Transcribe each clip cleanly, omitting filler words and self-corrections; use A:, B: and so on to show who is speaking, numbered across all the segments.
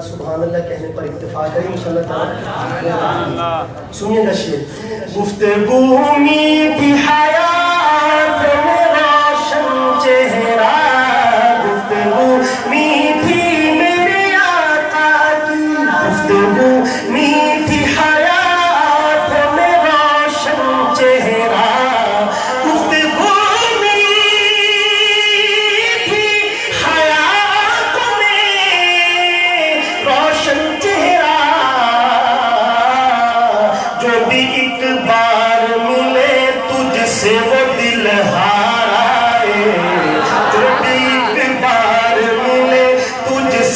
A: سبحان اللہ کہنے پر اتفاق ہے انشاءاللہ تعالیٰ سنیے گا شعر گفتگو میٹھی حیات میں روشن چہرہ گفتگو میٹھی میرے آقا کی گفتگو میٹھی حیات میں روشن چہرہ گفتگو میٹھی حیات میں روشن چہرہ جو بھی ایک بار ملے تجھ سے وہ دل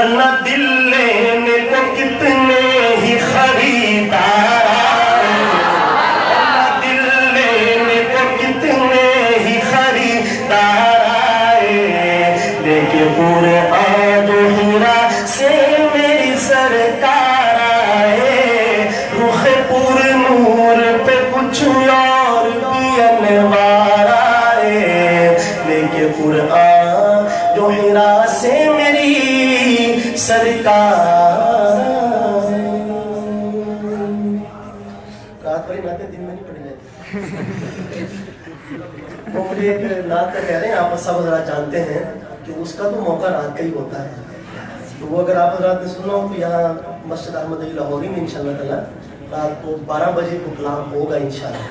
A: ورنہ دل لینے کو کتنے ہی خریدار آئے، ورنہ دل لینے کو کتنے ہی خریدار آئے، لیکن پورے آج ہیرا سے میری سرکار آئے، رخ پور نور پہ کچھ اور بھی انوار آئے، لیکن پور آج ہیرا سے میری سرکار۔ رات والی نعتیں دن میں نہیں پڑھی جاتی۔ وہ مجھے ایک نعت کا کہہ رہے ہیں، آپ سب حضرات جانتے ہیں کہ اس کا تو موقع رات کا ہی ہوتا ہے، تو وہ اگر آپ حضرات نے سننا ہو تو یہاں مسجد احمد علی لاہوری میں انشاءاللہ تعالیٰ رات کو 12 بجے کو کلام ہوگا انشاءاللہ،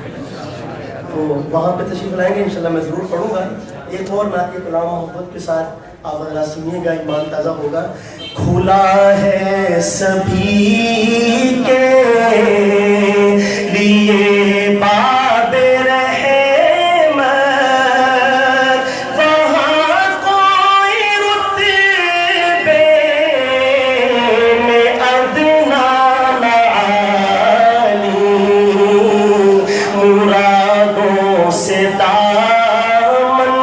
A: تو وہاں پہ تشریف لائیں گے انشاءاللہ، میں ضرور پڑھوں گا۔ ایک اور نعت کلام محبت کے ساتھ آپ حضرات سنیے گا، ایمان تازہ ہوگا۔ کھلا ہے سبھی کے لیے باب رحمت، وہاں کوئی رتبے میں ادنا عالی، مرادوں سے دامن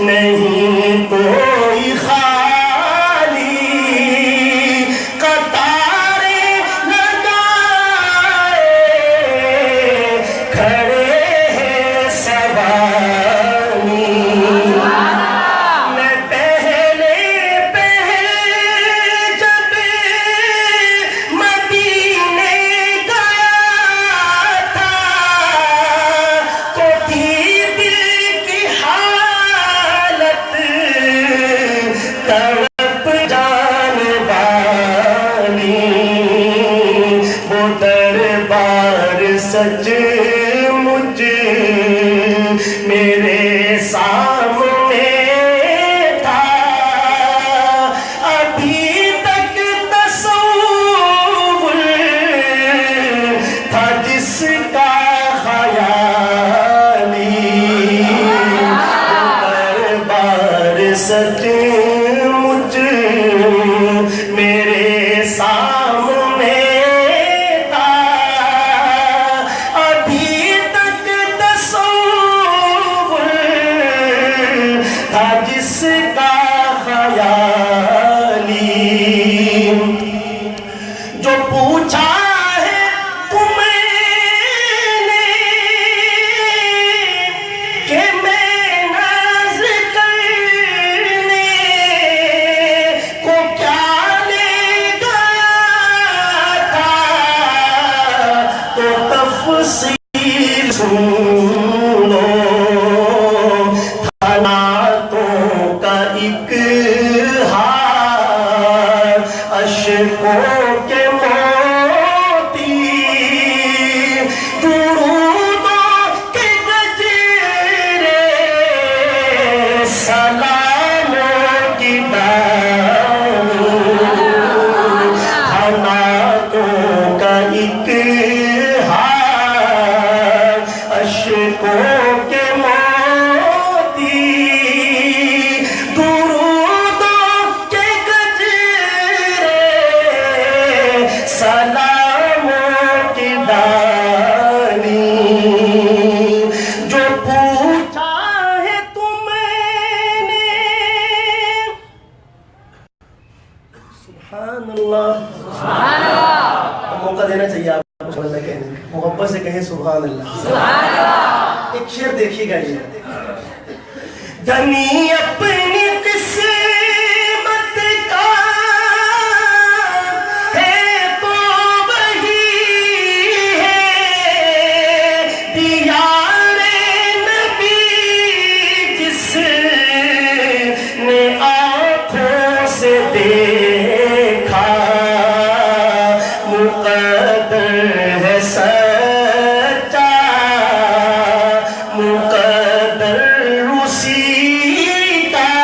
A: نہیں کوئی خالی، قطاریں لگائے کھڑے ہیں سوامی، میں پہلے جب مدینے گیا تھا تو تھی دل کی حالت تڑپ جانے والی، وہ دربار سچ مجھ میرے سامنے تھا، ابھی تک تصور تھا جس کا خیالی، دربار سچ مجھ میرے سامنے تھا، ابھی تک تصور تھا جس کا خیالی، جو پوچھا ہے تم نے کہ میں ناز کرنے کو کیا لے گیا تھا، تو تفصیل سنو، تھا نعتوں کا ایک ہار، اشکوں کے موتی، درودوں کے گجرے، سلاموں کی بانی، تھا نعتوں کا ایک ہار، اشکوں کے موتی، درودوں کے گجرے، سلاموں کی دانی، جو پوچھا ہے تم نے، سبحان اللہ، موقع دینا چاہیے آپ کو سبحان اللہ کہنے کا، محبت سے کہیں سبحان اللہ۔ ایک شعر دیکھیے گا، یہ دھنی اپنی قسمت کا ہے تو وہی ہے، دیار نبی جس نے آنکھوں سے دیکھا، مقدر ہے سچا، مقدر اسی کا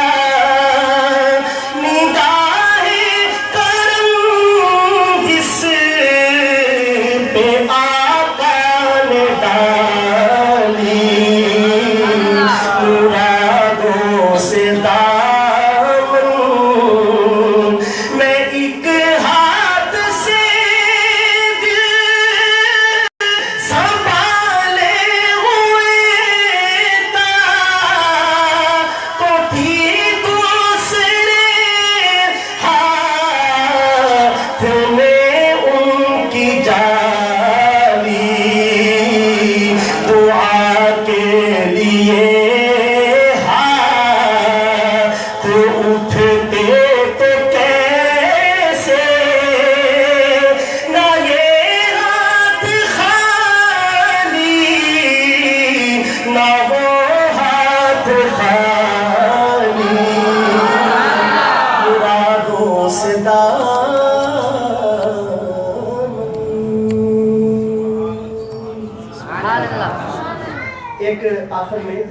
A: آخر میں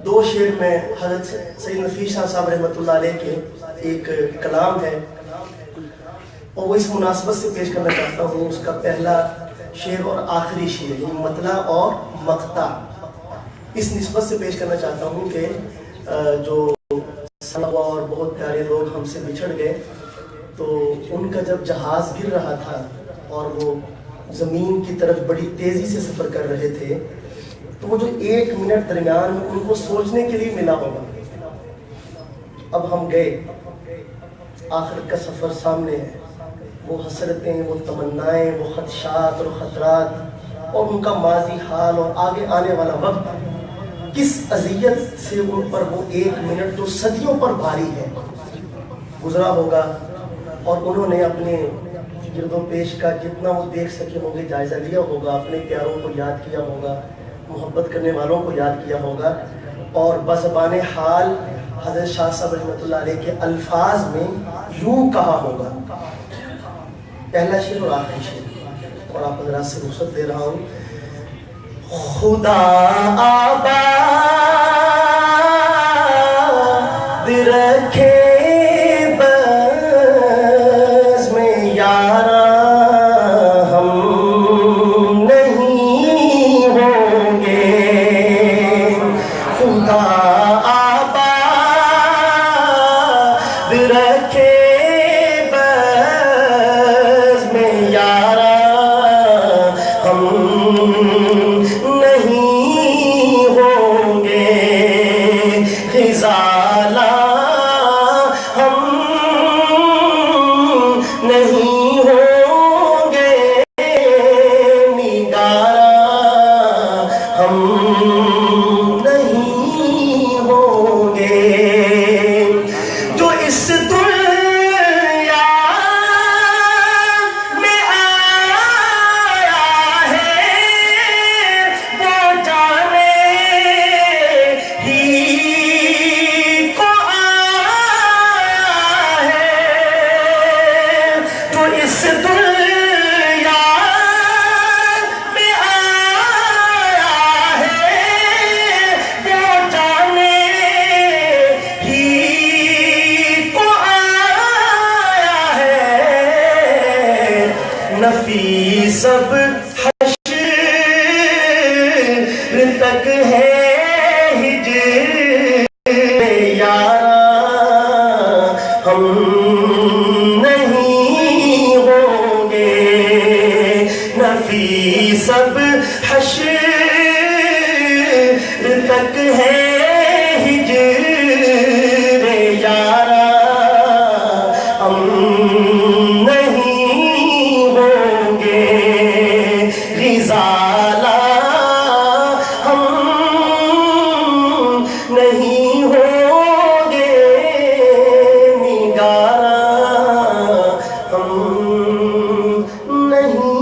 A: دو شعر میں حضرت سید نفیس شاہ صاحب رحمۃ اللہ علیہ کے ایک کلام ہے اور وہ اس مناسبت سے پیش کرنا چاہتا ہوں. اس کا پہلا شعر اور آخری شعر یعنی مطلع اور مقطع اس نسبت سے پیش کرنا چاہتا ہوں کہ جو سلوا اور بہت پیارے لوگ ہم سے بچھڑ گئے تو ان کا جب جہاز گر رہا تھا اور وہ زمین کی طرف بڑی تیزی سے سفر کر رہے تھے تو وہ جو 1 منٹ درمیان میں ان کو سوچنے کے لیے ملا ہوگا. اب ہم گئے, آخرت کا سفر سامنے ہے, وہ حسرتیں, وہ تمنائیں, وہ خدشات اور خطرات اور ان کا ماضی حال اور آگے آنے والا وقت کس اذیت سے ان پر وہ 1 منٹ جو صدیوں پر بھاری ہے گزرا ہوگا. اور انہوں نے اپنے گرد و پیش کا جتنا وہ دیکھ سکے ہوں گے جائزہ لیا ہوگا, اپنے پیاروں کو یاد کیا ہوگا, محبت کرنے والوں کو یاد کیا ہوگا اور بزبان حال حضرت شاہ صاحب رحمۃ اللہ علیہ کے الفاظ میں یوں کہا ہوگا. پہلا شعر اور آخری شعر اور آپ حضرات سے رخصت دے رہا ہوں. خدا آباد رکھے بز میں یارا ہم نہیں ہوں گے. خدا آباد رکھے بز میں یارا ہم نہیں ہوں گے. خزالہ ہم نہیں ہوں گے, نگارا ہم نہیں ہوں گے. جو اس دنیا میں آیا ہے وہ جانے ہی کو آیا ہے. جو اس دنیا میں آیا ہے وہ جانے ہی کو آیا ہے. نفی سب حشر تک ہے ہجر یارا ہم نہیں ہوں گے. نفی سب حشر تک ہے ہجر یارا ہم نہیں ہوں گے. غزالہ ہم نہیں ہوں گے, نگارا ہم نہیں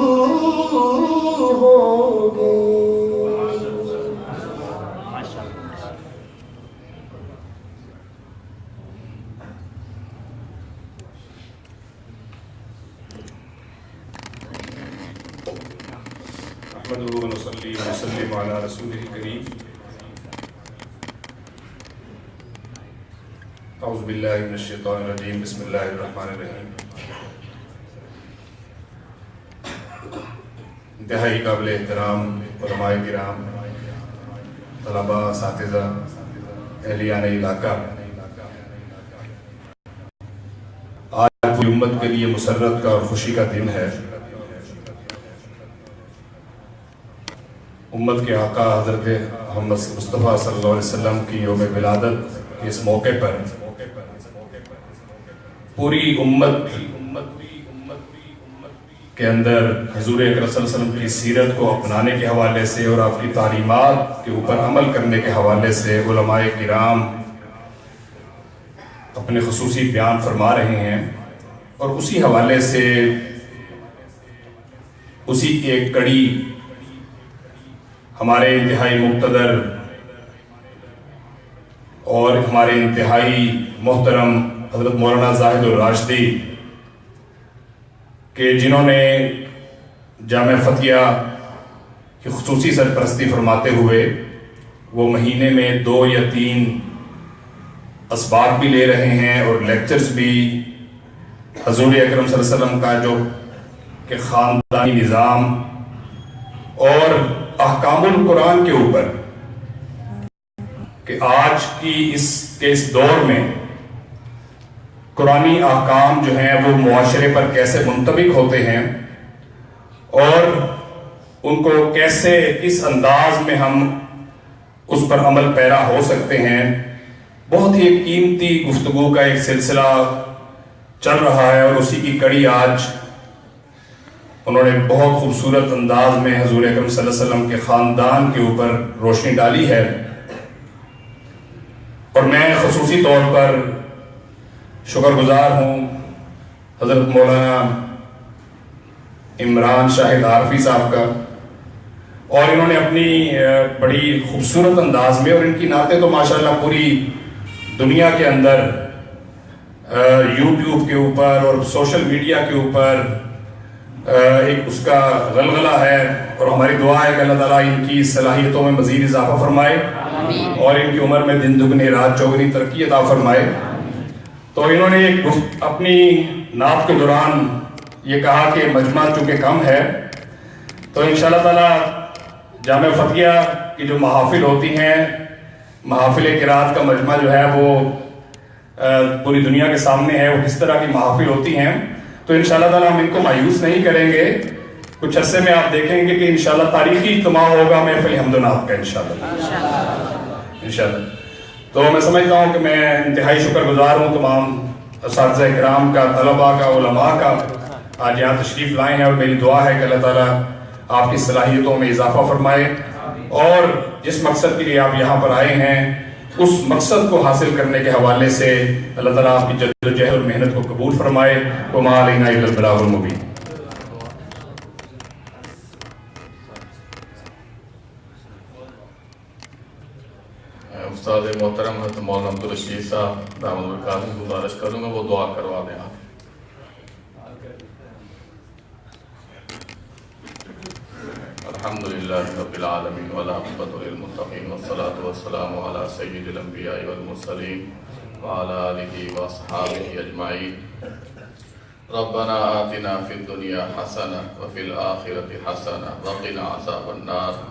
A: ہوں گے.
B: نحمده ونصلي ونسلم على رسوله الكريم. اعوذ باللہ من الشیطان الرجیم. بسم اللہ الرحمن الرحیم. انتہائی قابل احترام علماء کرام, طلباء, اساتذہ, اہلیان علاقہ, آج پوری امت کے لیے مسرت کا اور خوشی کا دن ہے. امت کے آقا حضرت محمد مصطفیٰ صلی اللہ علیہ وسلم کی یوم ولادت کے اس موقع پر پوری امت کے اندر حضور اکرم صلی اللہ علیہ وسلم کی سیرت کو اپنانے کے حوالے سے اور آپ کی تعلیمات کے اوپر عمل کرنے کے حوالے سے علماء کرام اپنے خصوصی بیان فرما رہے ہیں. اور اسی حوالے سے اسی کی ایک کڑی ہمارے انتہائی مقتدر اور ہمارے انتہائی محترم حضرت مولانا زاہد الراشدی کہ جنہوں نے جامعہ فتیہ کی خصوصی سرپرستی فرماتے ہوئے وہ مہینے میں 2 یا 3 اسباق بھی لے رہے ہیں اور لیکچرز بھی حضور اکرم صلی اللہ علیہ وسلم کا جو کہ خاندانی نظام اور احکام القرآن کے اوپر کہ آج کی اس دور میں قرآنی احکام جو ہیں وہ معاشرے پر کیسے منطبق ہوتے ہیں اور ان کو کیسے کس انداز میں ہم اس پر عمل پیرا ہو سکتے ہیں. بہت ہی قیمتی گفتگو کا ایک سلسلہ چل رہا ہے اور اسی کی کڑی آج انہوں نے بہت خوبصورت انداز میں حضور اکرم صلی اللہ علیہ وسلم کے خاندان کے اوپر روشنی ڈالی ہے. اور میں خصوصی طور پر شکر گزار ہوں حضرت مولانا عمران شاہد عارفی صاحب کا، اور انہوں نے اپنی بڑی خوبصورت انداز میں، اور ان کی نعتیں تو ماشاءاللہ پوری دنیا کے اندر یوٹیوب کے اوپر اور سوشل میڈیا کے اوپر ایک اس کا غلغلہ ہے، اور ہماری دعا ہے کہ اللہ تعالیٰ ان کی صلاحیتوں میں مزید اضافہ فرمائے اور ان کی عمر میں دن دگنی رات چوگنی ترقی عطا فرمائے. تو انہوں نے اپنی نعت کے دوران یہ کہا کہ مجمع چونکہ کم ہے تو انشاءاللہ تعالیٰ جامع فتحیہ کی جو محافل ہوتی ہیں، محافل قرات کا مجمع جو ہے وہ پوری دنیا کے سامنے ہے، وہ کس طرح کی محافل ہوتی ہیں، تو انشاءاللہ تعالیٰ ہم ان کو مایوس نہیں کریں گے. کچھ عرصے میں آپ دیکھیں گے کہ انشاءاللہ تاریخی اجتماع ہوگا محفل حمد و نعت کا انشاءاللہ. تو میں سمجھتا ہوں کہ میں انتہائی شکر گزار ہوں تمام اساتذہ اکرام کا، طلباء کا، علماء کا، آج یہاں تشریف لائے ہیں، اور میری دعا ہے کہ اللہ تعالیٰ آپ کی صلاحیتوں میں اضافہ فرمائے اور جس مقصد کے لیے آپ یہاں پر آئے ہیں اس مقصد کو حاصل کرنے کے حوالے سے اللہ تعالیٰ آپ کی جد و جہد اور محنت کو قبول فرمائے. وما علینا الا البلاغ المبین.
C: استاد محترم حضرت مولانا عبدالرشید صاحب دامت برکاتہ کی گزارش کروں گا وہ دعا کروا دیں آپ. الحمدللہ رب العالمین والعاقبۃ للمتقین والصلاۃ والسلام علی سید الانبیاء والمرسلین وعلی آلہ واصحابہ اجمعین. ربنا آتنا فی الدنیا حسنہ وفی الآخرۃ حسنہ وقنا عذاب النار.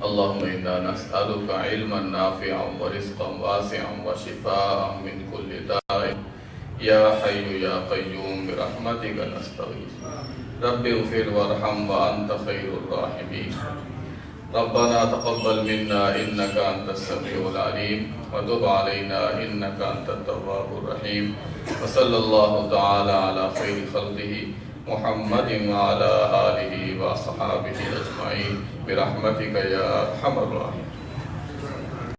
C: اللهم إنا نسألك علما نافعا ورزقا واسعا وشفاء من كل داء يا حي يا قيوم برحمتك نستغيث. رب اغفر وارحم وأنت خير الراحمين. ربنا تقبل منا إنك أنت السميع العليم وتب علينا إنك أنت التواب الرحيم. وصلى الله تعالى على خير خلقه محمد وعلى آلہ وصحابہ اجمعین برحمتک یا ارحم الراحمین.